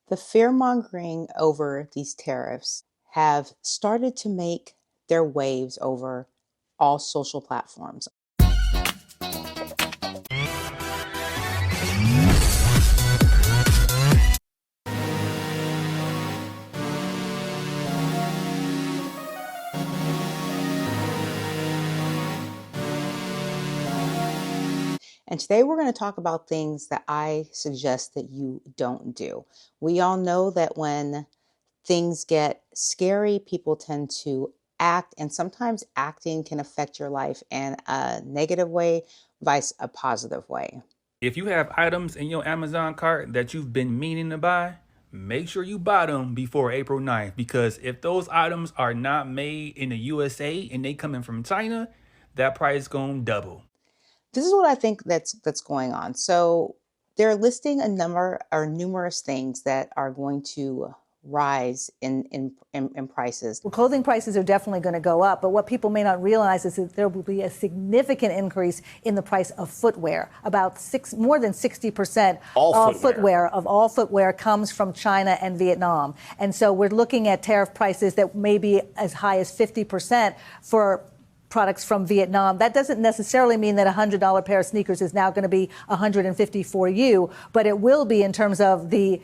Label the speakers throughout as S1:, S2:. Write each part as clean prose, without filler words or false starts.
S1: The fear-mongering over these tariffs have started to make their waves over all social platforms. And today we're going to talk about things that I suggest that you don't do. We all know that when things get scary, people tend to act, and sometimes acting can affect your life in a negative way, vice a positive way.
S2: If you have items in your Amazon cart that you've been meaning to buy, make sure you buy them before April 9th, because if those items are not made in the USA and they coming from China, that price going to double.
S1: This is what I think that's going on. So they're listing a number or numerous things that are going to rise in prices.
S3: Well, clothing prices are definitely going to go up, but what people may not realize is that there will be a significant increase in the price of footwear. More than 60% of all footwear comes from China and Vietnam. And so we're looking at tariff prices that may be as high as 50% for products from Vietnam. That doesn't necessarily mean that a $100 pair of sneakers is now going to be $150 for you, but it will be in terms of the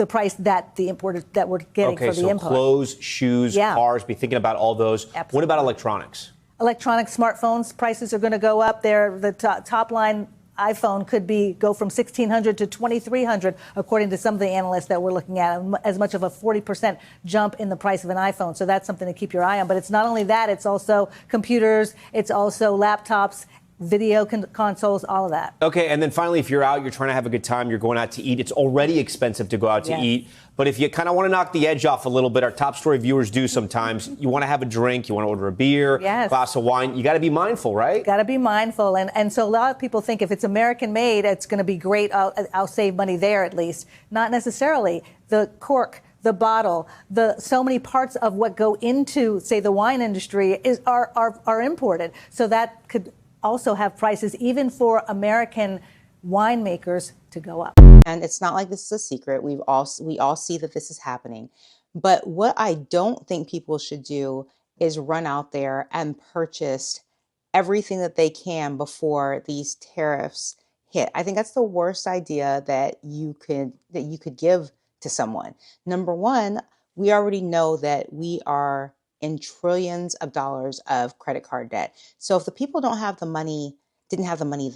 S3: price that the importer that we're getting for the import.
S4: Clothes, shoes, cars, be thinking about all those.
S3: Absolutely.
S4: What about electronics?
S3: Electronic smartphones prices are going to go up. The top line iPhone could go from $1,600 to $2,300, according to some of the analysts that we're looking at, as much of a 40% jump in the price of an iPhone. So that's something to keep your eye on. But it's not only that, it's also computers, it's also laptops, video consoles, all of that.
S4: Okay, and then finally, if you're out, you're trying to have a good time, you're going out to eat, it's already expensive to go out to eat. But if you kind of want to knock the edge off a little bit, our top story viewers do sometimes, you want to have a drink, you want to order a beer, glass of wine, you got to be mindful, right?
S3: Got to be mindful. And so a lot of people think if it's American made, it's going to be great. I'll save money there at least. Not necessarily. The cork, the bottle, so many parts of what go into, say, the wine industry are imported. So that could also have prices, even for American winemakers, to go up.
S1: And it's not like this is a secret. We all see that this is happening. But what I don't think people should do is run out there and purchase everything that they can before these tariffs hit. I think that's the worst idea that you could give to someone. Number one, we already know that we are in trillions of dollars of credit card debt. So if the people didn't have the money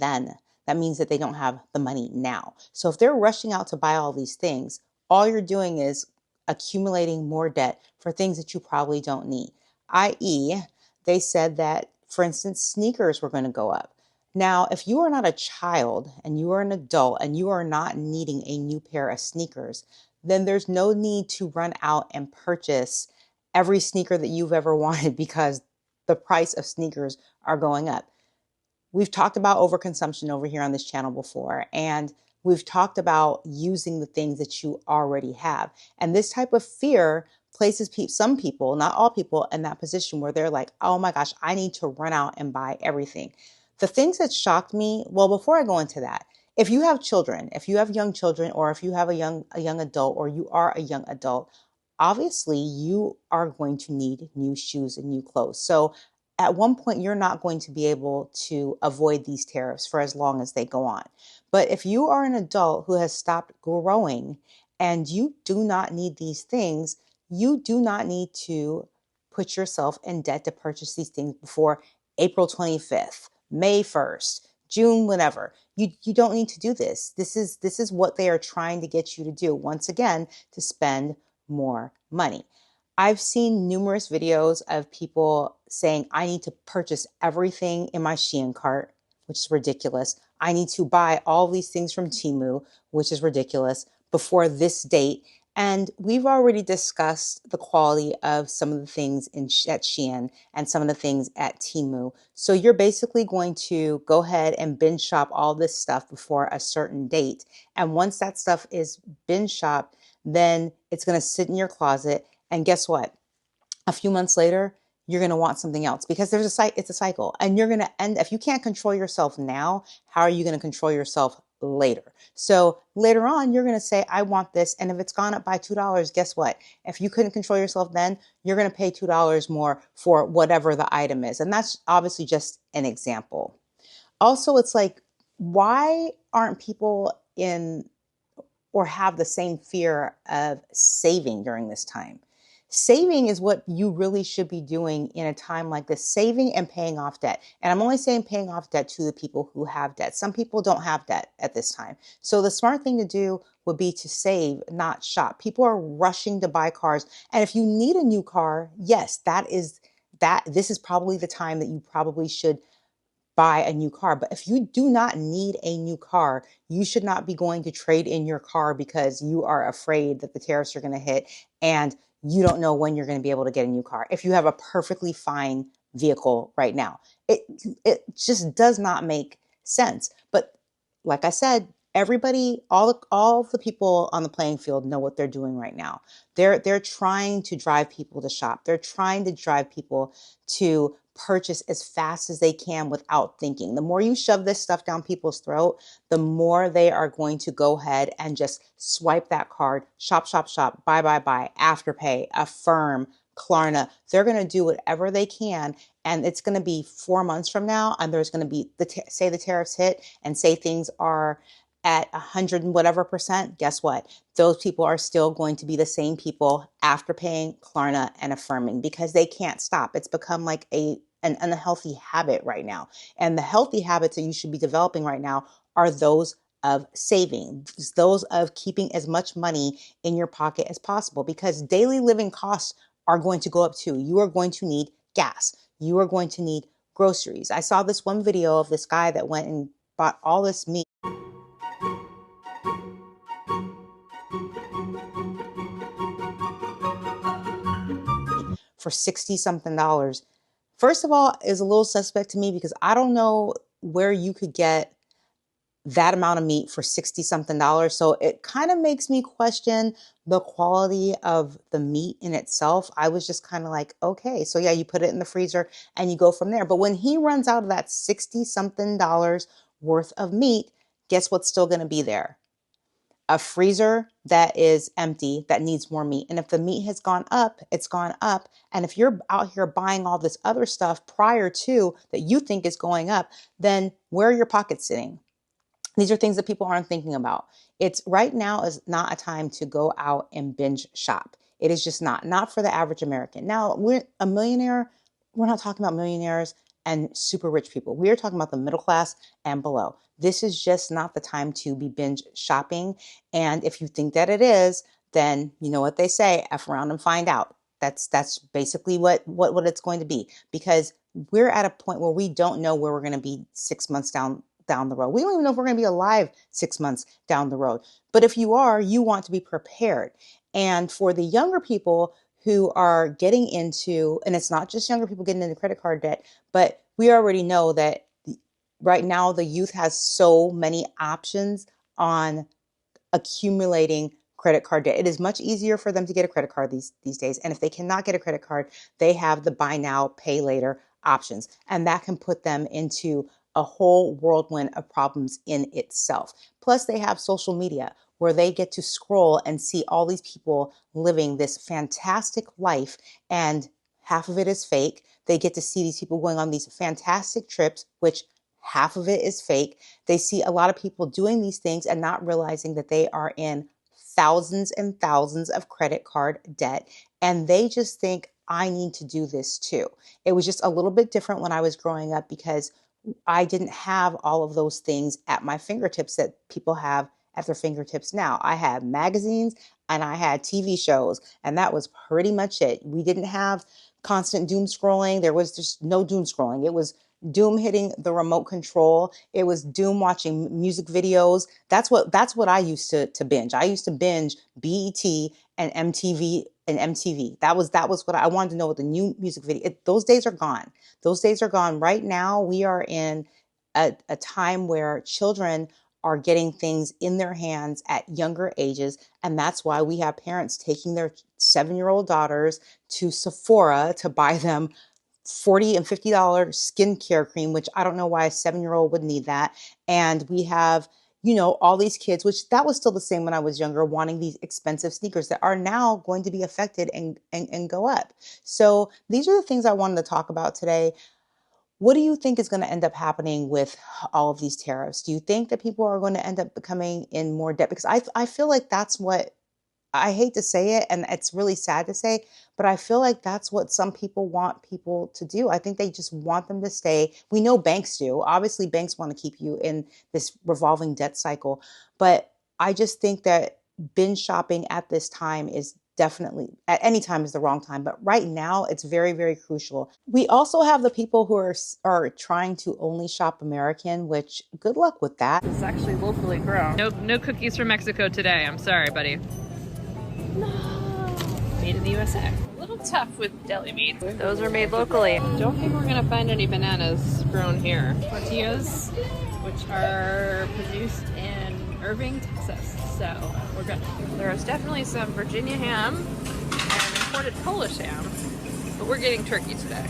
S1: then, that means that they don't have the money now. So if they're rushing out to buy all these things, all you're doing is accumulating more debt for things that you probably don't need. I.e., they said that, for instance, sneakers were going to go up. Now, if you are not a child and you are an adult and you are not needing a new pair of sneakers, then there's no need to run out and purchase every sneaker that you've ever wanted because the price of sneakers are going up. We've talked about overconsumption over here on this channel before, and we've talked about using the things that you already have. And this type of fear places some people, not all people, in that position where they're like, oh my gosh, I need to run out and buy everything. The things that shocked me, well, before I go into that, if you have children, if you have young children, or if you have a young adult, or you are a young adult, obviously you are going to need new shoes and new clothes. So at one point, you're not going to be able to avoid these tariffs for as long as they go on. But if you are an adult who has stopped growing and you do not need these things, you do not need to put yourself in debt to purchase these things before April 25th, May 1st, June, whenever. You don't need to do this. This is what they are trying to get you to do. Once again, to spend more money. I've seen numerous videos of people saying, I need to purchase everything in my Shein cart, which is ridiculous. I need to buy all these things from Temu, which is ridiculous, before this date. And we've already discussed the quality of some of the things at Shein and some of the things at Temu. So you're basically going to go ahead and binge shop all this stuff before a certain date. And once that stuff is binge shopped, then it's going to sit in your closet. And guess what? A few months later, you're going to want something else because it's a cycle. And you're going to end, if you can't control yourself now, how are you going to control yourself later. So later on, you're going to say, I want this. And if it's gone up by $2, guess what? If you couldn't control yourself then, you're going to pay $2 more for whatever the item is. And that's obviously just an example. Also, it's like, why aren't people in or have the same fear of saving during this time? Saving is what you really should be doing in a time like this, saving and paying off debt. And I'm only saying paying off debt to the people who have debt. Some people don't have debt at this time. So the smart thing to do would be to save, not shop. People are rushing to buy cars. And if you need a new car, yes, this is probably the time that you probably should buy a new car. But if you do not need a new car, you should not be going to trade in your car because you are afraid that the tariffs are going to hit and you don't know when you're going to be able to get a new car. If you have a perfectly fine vehicle right now, it just does not make sense. But like I said, everybody, all the people on the playing field know what they're doing right now. They're trying to drive people to shop. They're trying to drive people to purchase as fast as they can without thinking. The more you shove this stuff down people's throat, the more they are going to go ahead and just swipe that card, shop, shop, shop, buy, buy, buy, Afterpay, Affirm, Klarna. They're going to do whatever they can. And it's going to be 4 months from now. And there's going to be, say the tariffs hit and say things are at 100 and whatever percent, guess what? Those people are still going to be the same people Afterpaying, Klarna, and Affirming because they can't stop. It's become like an unhealthy habit right now. And the healthy habits that you should be developing right now are those of saving, those of keeping as much money in your pocket as possible because daily living costs are going to go up too. You are going to need gas. You are going to need groceries. I saw this one video of this guy that went and bought all this meat for 60 something dollars. First of all, is a little suspect to me because I don't know where you could get that amount of meat for 60 something dollars. So it kind of makes me question the quality of the meat in itself. I was just kind of like, okay, so yeah, you put it in the freezer and you go from there. But when he runs out of that 60 something dollars worth of meat, guess what's still going to be there? A freezer that is empty that needs more meat. And if the meat has gone up, it's gone up. And if you're out here buying all this other stuff prior to that you think is going up, then where are your pockets sitting? These are things that people aren't thinking about. It's right now is not a time to go out and binge shop. It is just not for the average American. Now, we're a millionaire. We're not talking about millionaires and super rich people. We are talking about the middle class and below. This is just not the time to be binge shopping. And if you think that it is, then you know what they say, F around and find out. That's basically what it's going to be because we're at a point where we don't know where we're going to be 6 months down the road. We don't even know if we're going to be alive 6 months down the road. But if you are, you want to be prepared. And for the younger people who are getting into, and it's not just younger people getting into credit card debt, but we already know that right now the youth has so many options on accumulating credit card debt. It is much easier for them to get a credit card these days. And if they cannot get a credit card, they have the buy now, pay later options. And that can put them into a whole whirlwind of problems in itself. Plus, they have social media where they get to scroll and see all these people living this fantastic life, and half of it is fake. They get to see these people going on these fantastic trips, which half of it is fake. They see a lot of people doing these things and not realizing that they are in thousands and thousands of credit card debt. And they just think, I need to do this too. It was just a little bit different when I was growing up because I didn't have all of those things at my fingertips that people have at their fingertips now. I had magazines and I had TV shows, and that was pretty much it. We didn't have constant doom scrolling. There was just no doom scrolling. It was doom hitting the remote control. It was doom watching music videos. That's what I used to binge. I used to binge BET and MTV. That was what I wanted to know what the new music video. Those days are gone. Those days are gone. Right now, we are in a time where children are getting things in their hands at younger ages. And that's why we have parents taking their 7-year-old daughters to Sephora to buy them $40 and $50 skincare cream, which I don't know why a 7-year-old would need that. And we have, you know, all these kids, which that was still the same when I was younger, wanting these expensive sneakers that are now going to be affected and go up. So these are the things I wanted to talk about today. What do you think is going to end up happening with all of these tariffs? Do you think that people are going to end up becoming in more debt? Because I feel like that's what, I hate to say it, and it's really sad to say, but I feel like that's what some people want people to do. I think they just want them to stay. We know banks do. Obviously, banks want to keep you in this revolving debt cycle. But I just think that binge shopping at this time is definitely, at any time is the wrong time. But right now, it's very, very crucial. We also have the people who are trying to only shop American, which good luck with that.
S5: It's actually locally grown. No cookies from Mexico today. I'm sorry, buddy. No. Made in the USA. A little tough with deli meats. Those are made locally. Don't think we're gonna find any bananas grown here. Tortillas, which are produced in Irving, Texas. So we're good. There's definitely some Virginia ham and imported Polish ham, but we're getting turkey today.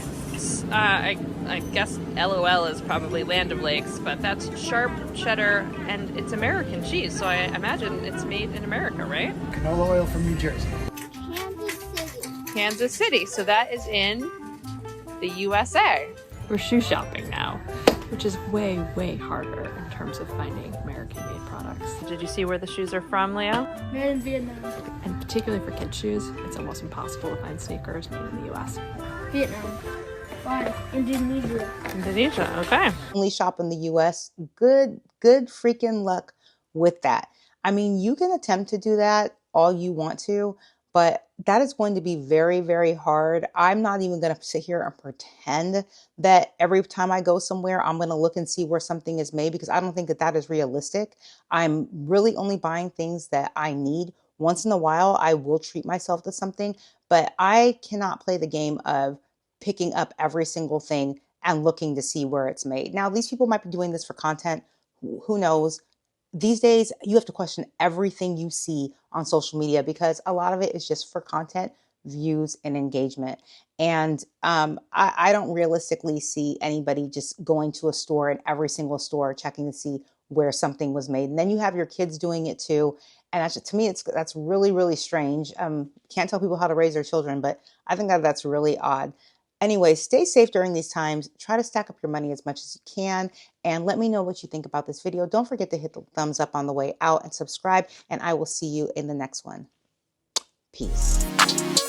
S5: I guess LOL is probably Land of Lakes, but that's sharp cheddar and it's American cheese, so I imagine it's made in America, right?
S6: Canola oil from New Jersey.
S5: Kansas City, so that is in the USA. We're shoe shopping now, which is way, way harder in terms of finding American-made products. Did you see where the shoes are from, Leo?
S7: Made in Vietnam.
S5: And particularly for kids' shoes, it's almost impossible to find sneakers made in the US.
S7: Vietnam. Why? Indonesia.
S5: Indonesia, okay.
S1: Only shop in the US. Good freaking luck with that. I mean, you can attempt to do that all you want to, but that is going to be very, very hard. I'm not even going to sit here and pretend that every time I go somewhere, I'm going to look and see where something is made, because I don't think that that is realistic. I'm really only buying things that I need. Once in a while, I will treat myself to something, but I cannot play the game of picking up every single thing and looking to see where it's made. Now, these people might be doing this for content. Who knows? These days, you have to question everything you see on social media, because a lot of it is just for content, views, and engagement. And I don't realistically see anybody just going to a store, and every single store checking to see where something was made. And then you have your kids doing it too. And actually, to me, that's really, really strange. Can't tell people how to raise their children, but I think that that's really odd. Anyway, stay safe during these times. Try to stack up your money as much as you can. And let me know what you think about this video. Don't forget to hit the thumbs up on the way out and subscribe. And I will see you in the next one. Peace.